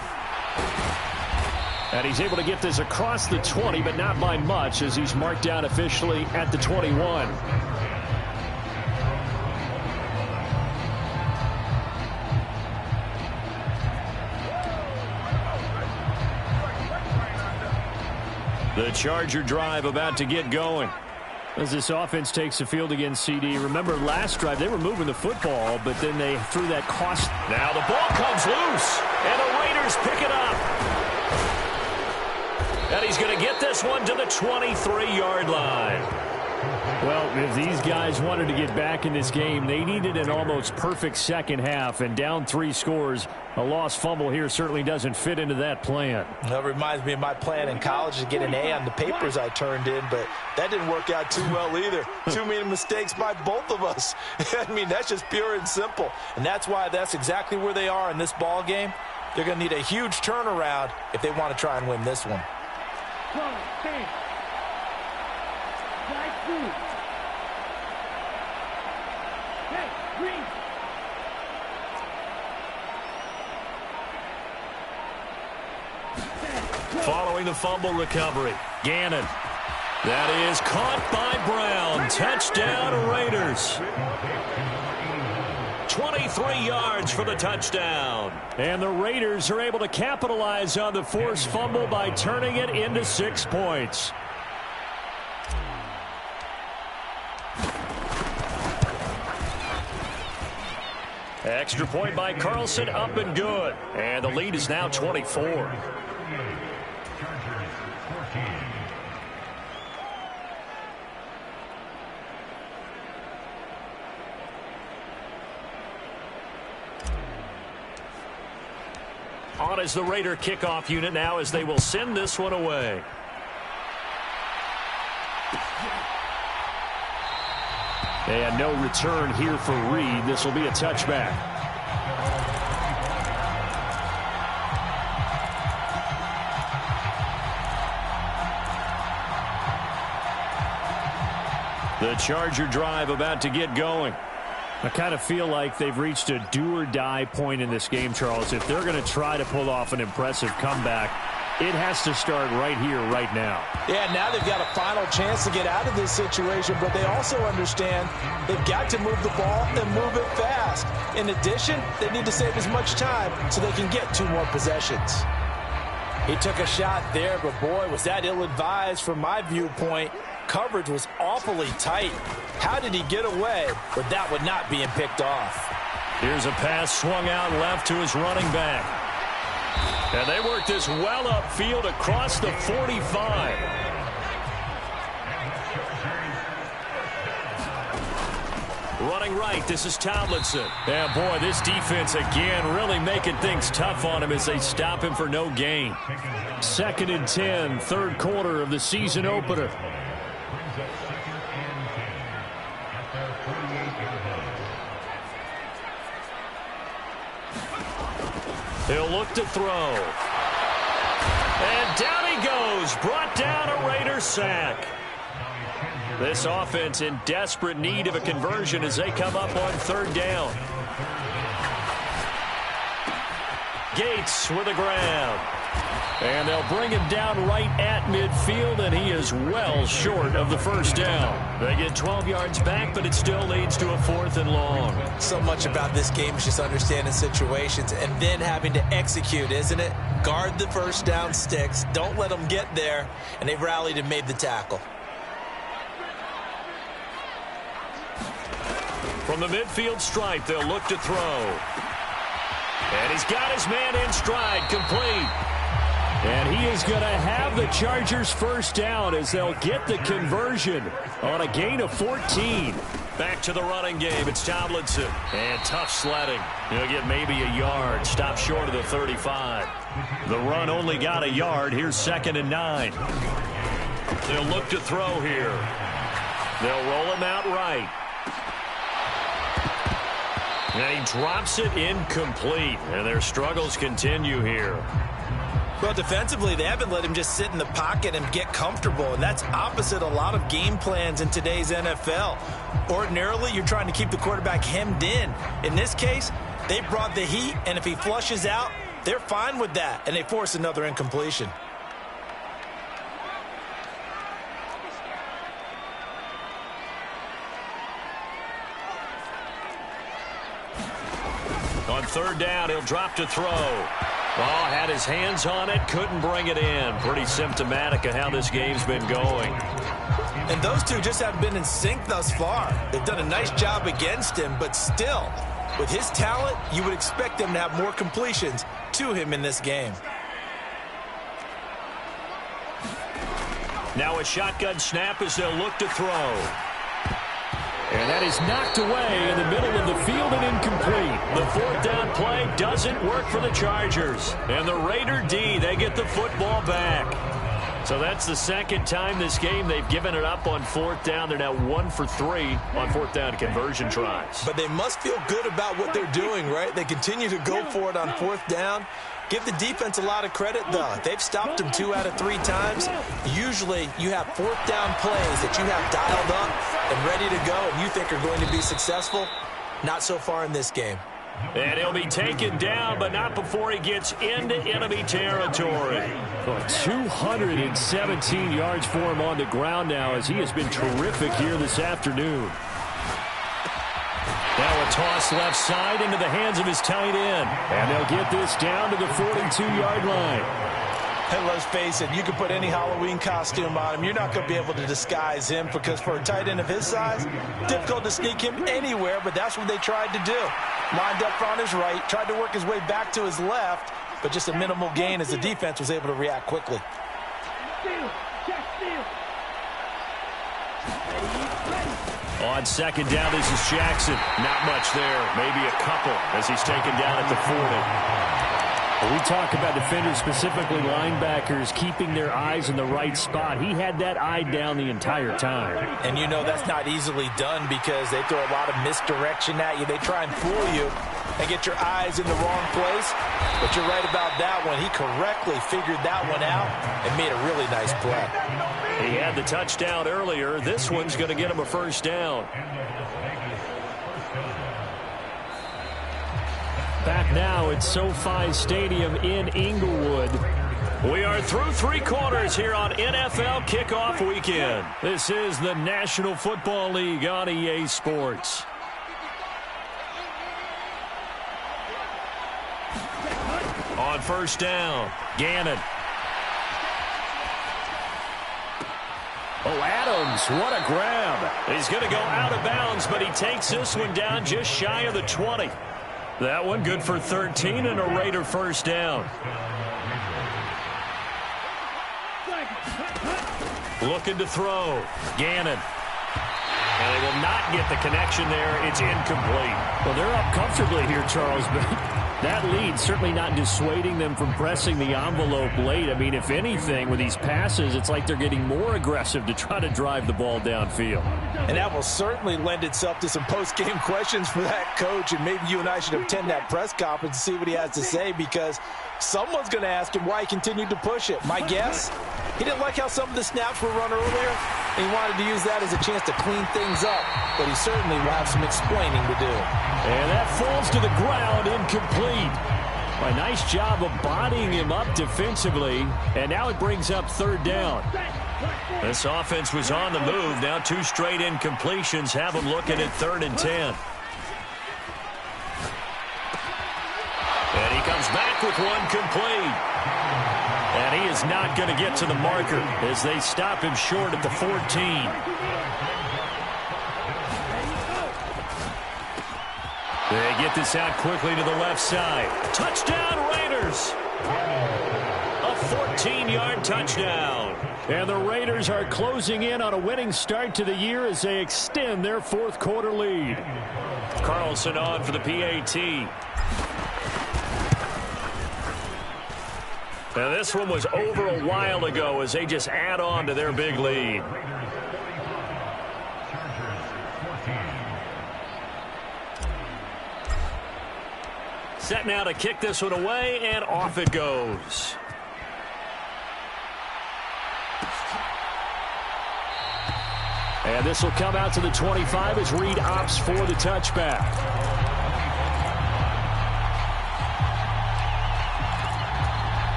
And he's able to get this across the 20, but not by much as he's marked down officially at the 21. The Charger drive about to get going. As this offense takes the field against CD. Remember last drive they were moving the football, but then they threw that cost. Now the ball comes loose, and the Raiders pick it up. And he's going to get this one to the 23-yard line. Well, if these guys wanted to get back in this game, they needed an almost perfect second half, and down 3 scores. A lost fumble here certainly doesn't fit into that plan.
That reminds me of my plan in college to get an A on the papers I turned in, but that didn't work out too well either. Too many mistakes by both of us. I mean, that's just pure and simple. And that's why that's exactly where they are in this ball game. They're going to need a huge turnaround if they want to try and win this one.
Following the fumble recovery, Gannon. That is caught by Brown. Touchdown, Raiders. 23 yards for the touchdown. And the Raiders are able to capitalize on the forced fumble by turning it into 6 points. Extra point by Carlson, up and good. And the lead is now 24. On is the Raider kickoff unit now as they will send this one away. And no return here for Reed. This will be a touchback. The Charger drive about to get going. I kind of feel like they've reached a do-or-die point in this game, Charles. If they're going to try to pull off an impressive comeback, it has to start right here, right now.
Yeah, now they've got a final chance to get out of this situation, but they also understand they've got to move the ball and move it fast. In addition, they need to save as much time so they can get 2 more possessions. He took a shot there, but boy, was that ill-advised from my viewpoint. Coverage was awfully tight. How did he get away with that one not being picked off?
Here's a pass swung out left to his running back. And they work this well upfield across the 45. Running right, this is Tomlinson. And boy, this defense again really making things tough on him as they stop him for no gain. 2nd and 10, 3rd quarter of the season opener. He'll look to throw. And down he goes. Brought down a Raider sack. This offense in desperate need of a conversion as they come up on 3rd down. Gates with a grab. And they'll bring him down right at midfield, and he is well short of the 1st down. They get 12 yards back, but it still leads to a 4th and long.
So much about this game is just understanding situations and then having to execute, isn't it? Guard the 1st down sticks. Don't let them get there, and they've rallied and made the tackle.
From the midfield stripe, they'll look to throw. And he's got his man in stride, complete. And he is going to have the Chargers first down as they'll get the conversion on a gain of 14. Back to the running game. It's Tomlinson. And tough sledding. He'll get maybe a yard. Stop short of the 35. The run only got a yard. Here's 2nd and 9. They'll look to throw here. They'll roll him out right. And he drops it incomplete. And their struggles continue here.
Well, defensively, they haven't let him just sit in the pocket and get comfortable, and that's opposite a lot of game plans in today's NFL. Ordinarily, you're trying to keep the quarterback hemmed in. In this case, they brought the heat, and if he flushes out, they're fine with that, and they force another incompletion.
On 3rd down, he'll drop to throw. Oh, had his hands on it, couldn't bring it in. Pretty symptomatic of how this game's been going.
And those two just haven't been in sync thus far. They've done a nice job against him, but still, with his talent, you would expect them to have more completions to him in this game.
Now a shotgun snap as they'll look to throw. And that is knocked away in the middle of the field and incomplete. The 4th down play doesn't work for the Chargers. And the Raider D, they get the football back. So that's the 2nd time this game they've given it up on 4th down. They're now 1 for 3 on 4th down conversion tries.
But they must feel good about what they're doing, right? They continue to go for it on 4th down. Give the defense a lot of credit, though. They've stopped them 2 out of 3 times. Usually, you have 4th down plays that you have dialed up and ready to go and you think are going to be successful. Not so far in this game.
And he'll be taken down, but not before he gets into enemy territory. 217 yards for him on the ground now as he has been terrific here this afternoon. Now a toss left side into the hands of his tight end. And they'll get this down to the 42-yard line.
And let's face it, you can put any Halloween costume on him. You're not going to be able to disguise him because for a tight end of his size, difficult to sneak him anywhere, but that's what they tried to do. Lined up on his right, tried to work his way back to his left, but just a minimal gain as the defense was able to react quickly.
On 2nd down, this is Jackson. Not much there. Maybe a couple as he's taken down at the 40. We talk about defenders, specifically linebackers, keeping their eyes in the right spot. He had that eye down the entire time.
And you know that's not easily done because they throw a lot of misdirection at you. They try and fool you and get your eyes in the wrong place. But you're right about that one. He correctly figured that one out and made a really nice play.
He had the touchdown earlier. This one's going to get him a first down. Back now at SoFi Stadium in Inglewood. We are through 3 quarters here on NFL Kickoff Weekend. This is the National Football League on EA Sports. On 1st down, Gannon. Oh, Adams, what a grab. He's going to go out of bounds, but he takes this one down just shy of the 20. That one good for 13 and a Raider first down. Looking to throw. Gannon. And they will not get the connection there. It's incomplete.
Well, they're up comfortably here, Charles, but that lead certainly not dissuading them from pressing the envelope late. I mean, if anything, with these passes, it's like they're getting more aggressive to try to drive the ball downfield.
And that will certainly lend itself to some post-game questions for that coach, and maybe you and I should attend that press conference and see what he has to say, because someone's going to ask him why he continued to push it. My guess, he didn't like how some of the snaps were run earlier, and he wanted to use that as a chance to clean things up, but he certainly will have some explaining to do.
And that falls to the ground, incomplete. A nice job of bodying him up defensively, and now it brings up 3rd down. This offense was on the move. Now 2 straight incompletions have them looking at 3rd and 10. And he comes back with one complete. And he is not going to get to the marker as they stop him short at the 14. They get this out quickly to the left side. Touchdown, Raiders! A 14-yard touchdown. And the Raiders are closing in on a winning start to the year as they extend their fourth quarter lead. Carlson on for the PAT. Now this one was over a while ago as they just add on to their big lead. Set now to kick this one away, and off it goes. And this will come out to the 25 as Reed opts for the touchback.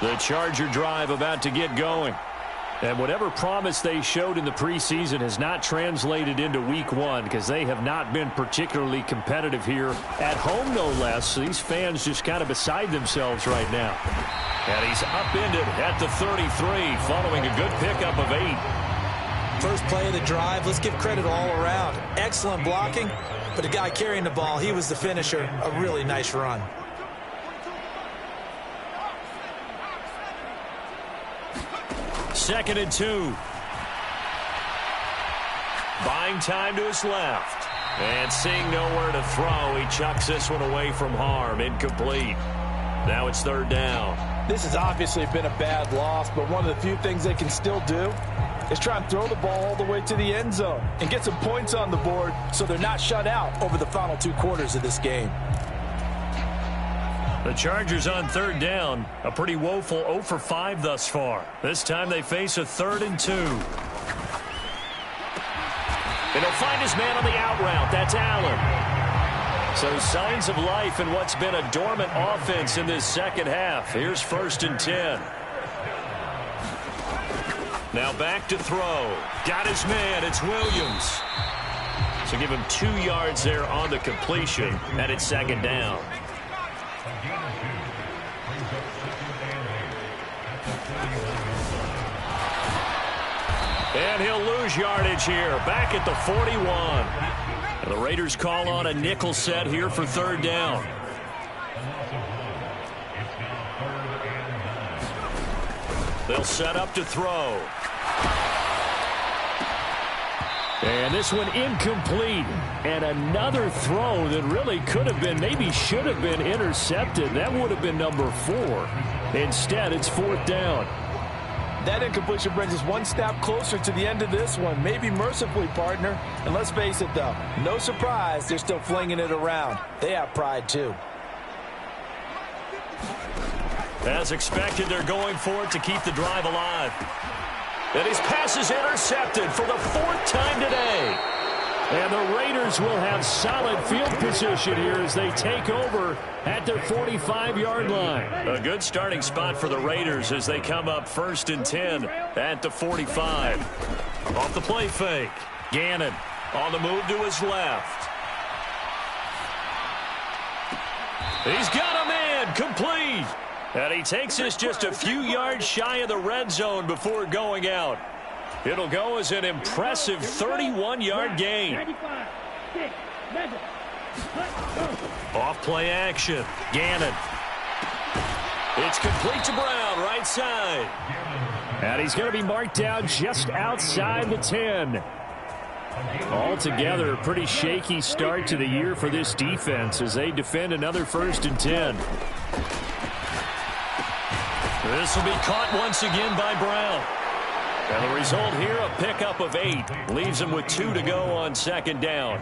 The Charger drive about to get going. And whatever promise they showed in the preseason has not translated into week one because they have not been particularly competitive here at home, no less. So these fans just kind of beside themselves right now. And he's upended at the 33 following a good pickup of 8.
First play of the drive, let's give credit all around. Excellent blocking, but the guy carrying the ball, he was the finisher. A really nice run.
Second and 2. Buying time to his left. And seeing nowhere to throw, he chucks this one away from harm. Incomplete. Now it's third down.
This has obviously been a bad loss, but one of the few things they can still do is try and throw the ball all the way to the end zone and get some points on the board so they're not shut out over the final 2 quarters of this game.
The Chargers on third down, a pretty woeful 0 for 5 thus far. This time they face a 3rd and 2. And he'll find his man on the out route. That's Allen. So signs of life in what's been a dormant offense in this second half. Here's 1st and 10. Now back to throw. Got his man. It's Williams. So give him 2 yards there on the completion, and it's 2nd down. And he'll lose yardage here, back at the 41. And the Raiders call on a nickel set here for 3rd down. They'll set up to throw. And this one incomplete. And another throw that really could have been, maybe should have been intercepted. That would have been number 4. Instead, it's 4th down.
That incompletion brings us one step closer to the end of this one. Maybe mercifully, partner. And let's face it, though, no surprise, they're still flinging it around. They have pride, too.
As expected, they're going for it to keep the drive alive. And his pass is intercepted for the 4th time today. And the Raiders will have solid field position here as they take over at their 45-yard line. A good starting spot for the Raiders as they come up 1st and 10 at the 45. Off the play fake. Gannon on the move to his left. He's got a man complete. And he takes this just a few yards shy of the red zone before going out. It'll go as an impressive 31-yard gain. Off play action. Gannon. It's complete to Brown, right side. And he's going to be marked down just outside the 10. Altogether, a pretty shaky start to the year for this defense as they defend another 1st and 10. This will be caught once again by Brown. And the result here, a pickup of 8. Leaves him with 2 to go on 2nd down.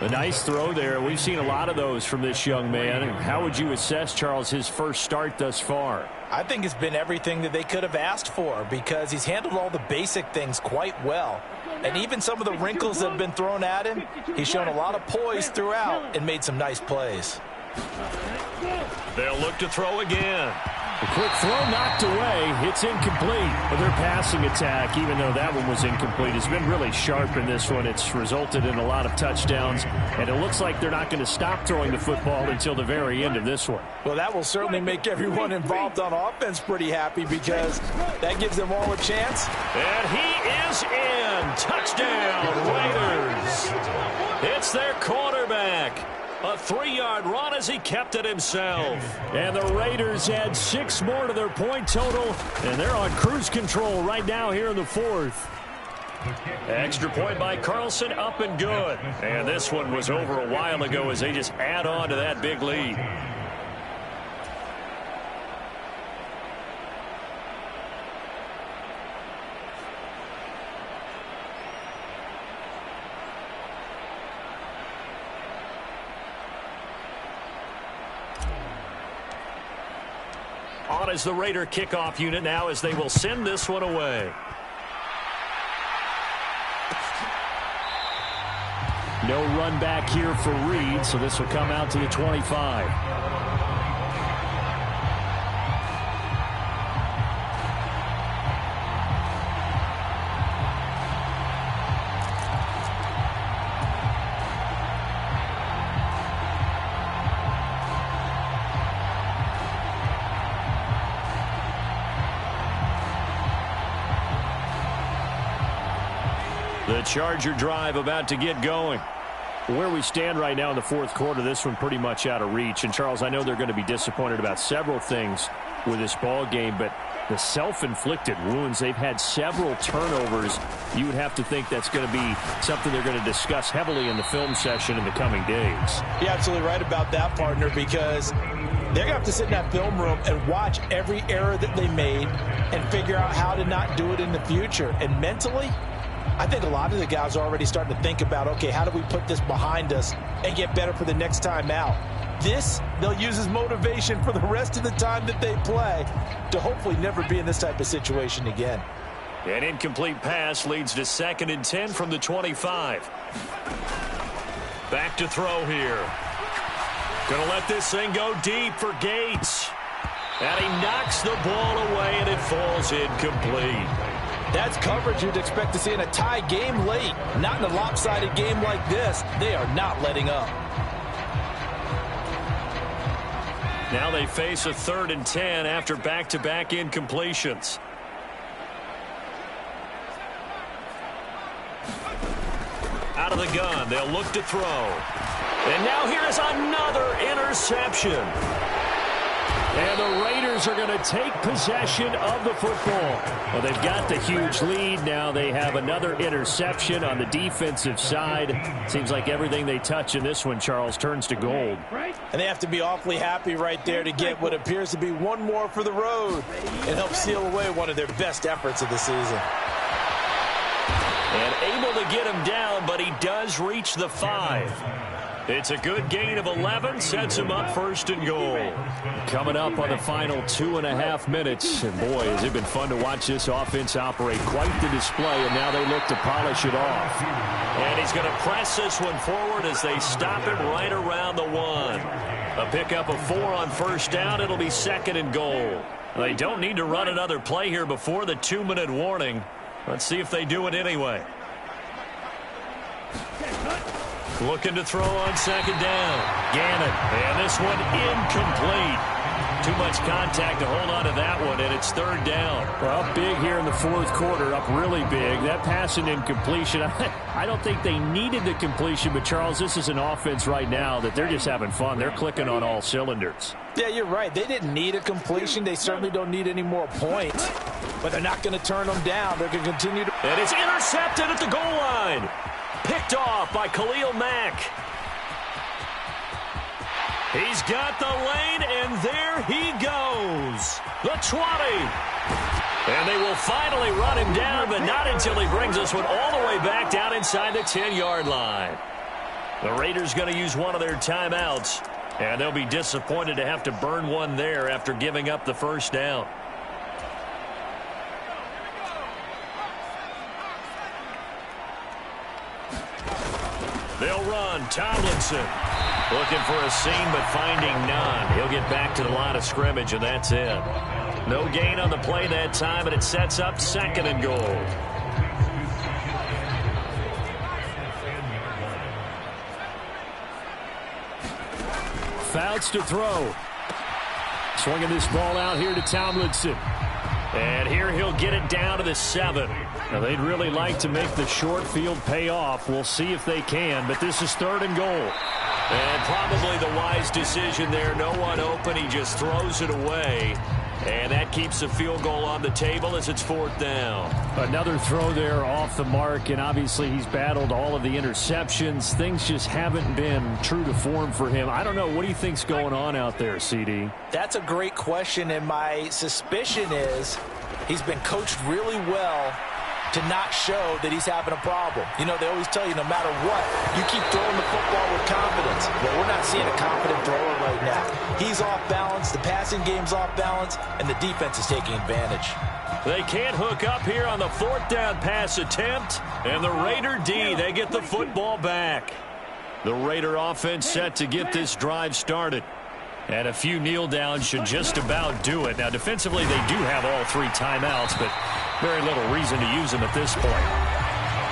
A nice throw there. We've seen a lot of those from this young man. How would you assess, Charles, his first start thus far?
I think it's been everything that they could have asked for because he's handled all the basic things quite well. And even some of the wrinkles that have been thrown at him, he's shown a lot of poise throughout and made some nice plays.
They'll look to throw again. A quick throw knocked away. It's incomplete. But their passing attack, even though that one was incomplete, has been really sharp in this one. It's resulted in a lot of touchdowns, and it looks like they're not going to stop throwing the football until the very end of this one.
Well, that will certainly make everyone involved on offense pretty happy because that gives them all a chance.
And he is in. Touchdown, Raiders. It's their quarterback. A 3-yard run as he kept it himself. And the Raiders add 6 more to their point total, and they're on cruise control right now here in the fourth. Extra point by Carlson, up and good. And this one was over a while ago as they just add on to that big lead. On as the Raider kickoff unit now as they will send this one away. No run back here for Reed, so this will come out to the 25. The Charger drive about to get going. Where we stand right now in the fourth quarter, this one pretty much out of reach. And, Charles, I know they're going to be disappointed about several things with this ball game, but the self-inflicted wounds, they've had several turnovers. You would have to think that's going to be something they're going to discuss heavily in the film session in the coming days.
You're absolutely right about that, partner, because they're going to have to sit in that film room and watch every error that they made and figure out how to not do it in the future. And mentally, I think a lot of the guys are already starting to think about, okay, how do we put this behind us and get better for the next time out? This, they'll use as motivation for the rest of the time that they play to hopefully never be in this type of situation again.
An incomplete pass leads to 2nd and 10 from the 25. Back to throw here. Going to let this thing go deep for Gates. And he knocks the ball away, and it falls incomplete.
That's coverage you'd expect to see in a tie game late. Not in a lopsided game like this. They are not letting up.
Now they face a 3rd and 10 after back-to-back incompletions. Out of the gun, they'll look to throw. And now here's another interception. And the Raiders are going to take possession of the football. Well, they've got the huge lead. Now they have another interception on the defensive side. Seems like everything they touch in this one, Charles, turns to gold.
And they have to be awfully happy right there to get what appears to be one more for the road and help seal away one of their best efforts of the season.
And able to get him down, but he does reach the 5. It's a good gain of 11, sets him up 1st and goal. Coming up on the final 2.5 minutes. And boy, has it been fun to watch this offense operate. Quite the display, and now they look to polish it off. And he's going to press this one forward as they stop him right around the 1. A pickup of 4 on 1st down. It'll be 2nd and goal. They don't need to run another play here before the 2-minute warning. Let's see if they do it anyway. Looking to throw on 2nd down. Gannon. And this one incomplete. Too much contact to hold on to that one, and it's 3rd down. Well, up big here in the fourth quarter, up really big. That pass and incompletion, I don't think they needed the completion, but, Charles, this is an offense right now that they're just having fun. They're clicking on all cylinders.
Yeah, you're right. They didn't need a completion. They certainly don't need any more points, but they're not going to turn them down. They're going to continue to.
And it's intercepted at the goal line. Picked off by Khalil Mack. He's got the lane, and there he goes. The 20. And they will finally run him down, but not until he brings this one all the way back down inside the 10-yard line. The Raiders going to use one of their timeouts, and they'll be disappointed to have to burn one there after giving up the 1st down. They'll run. Tomlinson. Looking for a seam, but finding none. He'll get back to the line of scrimmage, and that's it. No gain on the play that time, and it sets up 2nd and goal. Fouts to throw. Swinging this ball out here to Tomlinson. And here he'll get it down to the 7. Now, they'd really like to make the short field pay off. We'll see if they can, but this is 3rd and goal. And probably the wise decision there. No one open. He just throws it away. And that keeps the field goal on the table as it's 4th down. Another throw there off the mark, and obviously he's battled all of the interceptions. Things just haven't been true to form for him. I don't know. What do you think's going on out there, CD?
That's a great question, and my suspicion is he's been coached really well to not show that he's having a problem. You know, they always tell you no matter what, you keep throwing the football with confidence. Well, we're not seeing a confident thrower right now. He's off balance, the passing game's off balance, and the defense is taking advantage.
They can't hook up here on the 4th down pass attempt, and the Raider D, they get the football back. The Raider offense set to get this drive started. And a few kneel downs should just about do it. Now, defensively, they do have all 3 timeouts, but very little reason to use them at this point.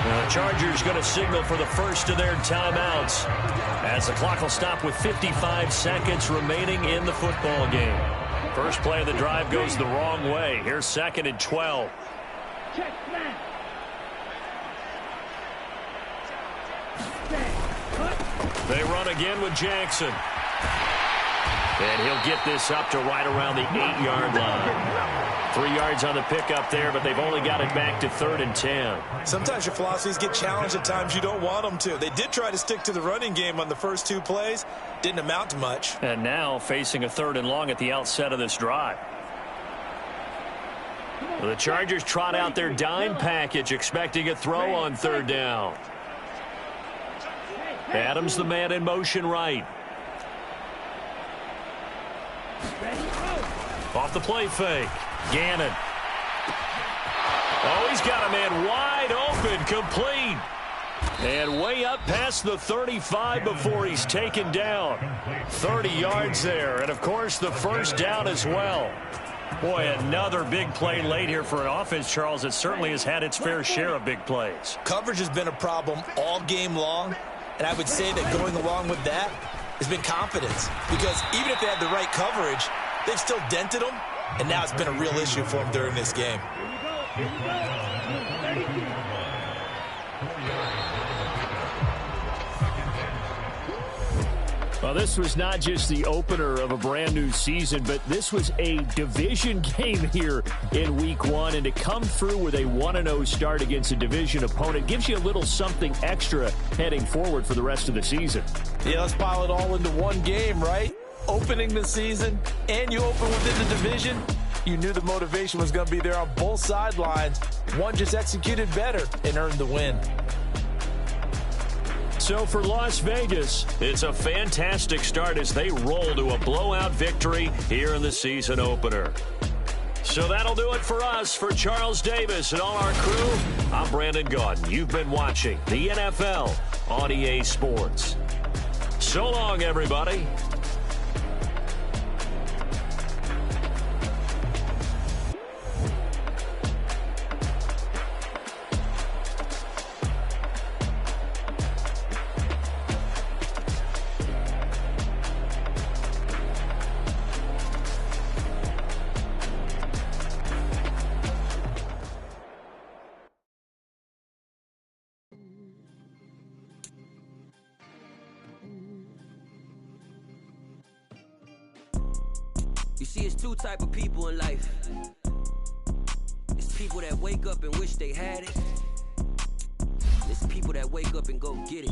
Now, the Chargers going to signal for the first of their timeouts as the clock will stop with 55 seconds remaining in the football game. First play of the drive goes the wrong way. Here's 2nd and 12.
Check flat.
They run again with Jackson. And he'll get this up to right around the 8-yard line. 3 yards on the pickup there, but they've only got it back to 3rd and 10.
Sometimes your philosophies get challenged at times you don't want them to. They did try to stick to the running game on the first 2 plays. Didn't amount to much.
And now facing a 3rd and long at the outset of this drive. Well, the Chargers trot out their dime package, expecting a throw on 3rd down. Adams the man in motion right. Off the play fake. Gannon. Oh, he's got a man wide open, complete. And way up past the 35 before he's taken down. 30 yards there. And, of course, the first down as well. Boy, another big play late here for an offense, Charles, that certainly has had its fair share of big plays.
Coverage has been a problem all game long, and I would say that going along with that has been confidence. Because even if they had the right coverage, they've still dented them, and now it's been a real issue for them during this game.
Well, this was not just the opener of a brand new season, but this was a division game here in week 1. And to come through with a 1-0 start against a division opponent gives you a little something extra heading forward for the rest of the season.
Yeah, let's pile it all into one game, right? Opening the season, and you open within the division. You knew the motivation was going to be there on both sidelines. One just executed better and earned the win.
So for Las Vegas, it's a fantastic start as they roll to a blowout victory here in the season opener. So that'll do it for us. For Charles Davis and all our crew, I'm Brandon Gaudin. You've been watching the NFL on EA Sports. So long, everybody.
You see, it's 2 type of people in life. It's people that wake up and wish they had it. It's people that wake up and go get it.